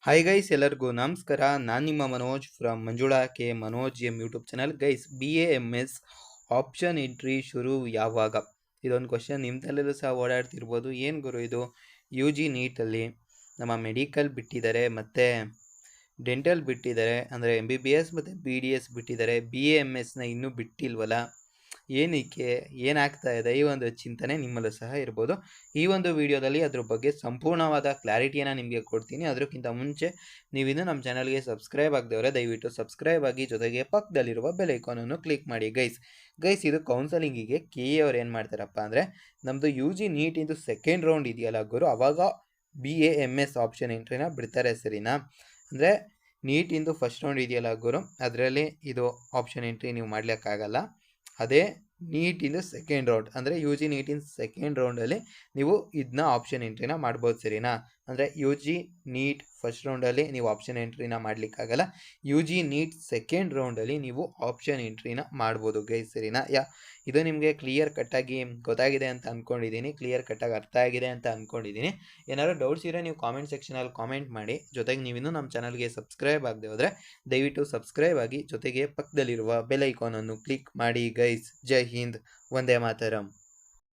Hi guys, ಎಲ್ಲರಿಗೂ ನಮಸ್ಕಾರ. ನಾನು ನಿಮ್ಮ Manoj from Manjula K Manoj M YouTube channel. Guys, BAMS option entry ಶುರು ಯಾವಾಗ? ಇದೊಂದು ಕ್ವಶನ್ ನಿಮ್ಮ ತಲೆಯಲ್ಲೂ ಸಹ ಓಡಾಡ್ತಿರ್ಬೋದು. ಏನು ಗುರು ಇದು? UG ನೀಟಲ್ಲಿ ನಮ್ಮ ಮೆಡಿಕಲ್ ಬಿಟ್ಟಿದ್ದಾರೆ, ಮತ್ತು ಡೆಂಟಲ್ ಬಿಟ್ಟಿದ್ದಾರೆ, ಅಂದರೆ MBBS ಮತ್ತು BDS ಬಿಟ್ಟಿದ್ದಾರೆ. BAMSನ ಇನ್ನೂ ಬಿಟ್ಟಿಲ್ವಲ್ಲ, ಏನಕ್ಕೆ, ಏನಾಗ್ತಾ ಇದೆ? ಈ ಒಂದು ಚಿಂತನೆ ನಿಮ್ಮಲ್ಲೂ ಸಹ ಇರ್ಬೋದು. ಈ ಒಂದು ವಿಡಿಯೋದಲ್ಲಿ ಅದ್ರ ಬಗ್ಗೆ ಸಂಪೂರ್ಣವಾದ ಕ್ಲಾರಿಟಿಯನ್ನು ನಿಮಗೆ ಕೊಡ್ತೀನಿ. ಅದಕ್ಕಿಂತ ಮುಂಚೆ ನೀವಿನ್ನೂ ನಮ್ಮ ಚಾನಲ್ಗೆ ಸಬ್ಸ್ಕ್ರೈಬ್ ಆಗದವರೆ ದಯವಿಟ್ಟು ಸಬ್ಸ್ಕ್ರೈಬ್ ಆಗಿ, ಜೊತೆಗೆ ಪಕ್ಕದಲ್ಲಿರುವ ಬೆಲ್ ಐಕಾನನ್ನು ಕ್ಲಿಕ್ ಮಾಡಿ. ಗೈಸ್ ಇದು ಕೌನ್ಸಲಿಂಗಿಗೆ KE ಅವ್ರು ಏನು ಮಾಡ್ತಾರಪ್ಪ ಅಂದರೆ, ನಮ್ಮದು UG ನೀಟಿಂದು ಸೆಕೆಂಡ್ ರೌಂಡ್ ಇದೆಯಲ್ಲ ಗುರು, ಅವಾಗ BAMS ಆಪ್ಷನ್ ಎಂಟ್ರಿನ ಬಿಡ್ತಾರೆ, ಸರಿನಾ? ಅಂದರೆ ನೀಟಿಂದು ಫಸ್ಟ್ ರೌಂಡ್ ಇದೆಯಲ್ಲ ಗುರು, ಅದರಲ್ಲಿ ಇದು ಆಪ್ಷನ್ ಎಂಟ್ರಿ ನೀವು ಮಾಡ್ಲಿಕ್ಕಾಗಲ್ಲ. ಅದೇ ನೀಟಿಂದು ಸೆಕೆಂಡ್ ರೌಂಡ್, ಅಂದರೆ UG ನೀಟಿನ ಸೆಕೆಂಡ್ ರೌಂಡಲ್ಲಿ ನೀವು ಇದನ್ನ ಆಪ್ಷನ್ ಎಂಟ್ರಿನ ಮಾಡ್ಬೋದು, ಸರಿನಾ? ಅಂದರೆ UG ನೀಟ್ ಫಸ್ಟ್ ರೌಂಡಲ್ಲಿ ನೀವು ಆಪ್ಷನ್ ಎಂಟ್ರಿನ ಮಾಡಲಿಕ್ಕಾಗಲ್ಲ. UG ನೀಟ್ ಸೆಕೆಂಡ್ ರೌಂಡಲ್ಲಿ ನೀವು ಆಪ್ಷನ್ ಎಂಟ್ರಿನ ಮಾಡ್ಬೋದು ಗೈಸ್, ಸರಿನಾ? ಇದು ನಿಮಗೆ ಕ್ಲಿಯರ್ ಕಟ್ಟಾಗಿ ಗೊತ್ತಾಗಿದೆ ಅಂತ ಅಂದ್ಕೊಂಡಿದ್ದೀನಿ, ಕ್ಲಿಯರ್ ಕಟ್ಟಾಗಿ ಅರ್ಥ ಆಗಿದೆ ಅಂತ ಅಂದ್ಕೊಂಡಿದ್ದೀನಿ. ಏನಾದ್ರು ಡೌಟ್ಸ್ ಇದ್ದರೆ ನೀವು ಕಾಮೆಂಟ್ ಸೆಕ್ಷನಲ್ಲಿ ಕಾಮೆಂಟ್ ಮಾಡಿ. ಜೊತೆಗೆ ನೀವಿನ್ನೂ ನಮ್ಮ ಚಾನಲ್ಗೆ ಸಬ್ಸ್ಕ್ರೈಬ್ ಆಗದೆ ಹೋದರೆ ದಯವಿಟ್ಟು ಸಬ್ಸ್ಕ್ರೈಬ್ ಆಗಿ, ಜೊತೆಗೆ ಪಕ್ಕದಲ್ಲಿರುವ ಬೆಲ್ ಐಕಾನನ್ನು ಕ್ಲಿಕ್ ಮಾಡಿ ಗೈಸ್. ಜೈ ಹಿಂದ್, ವಂದೇ ಮಾತರಂ.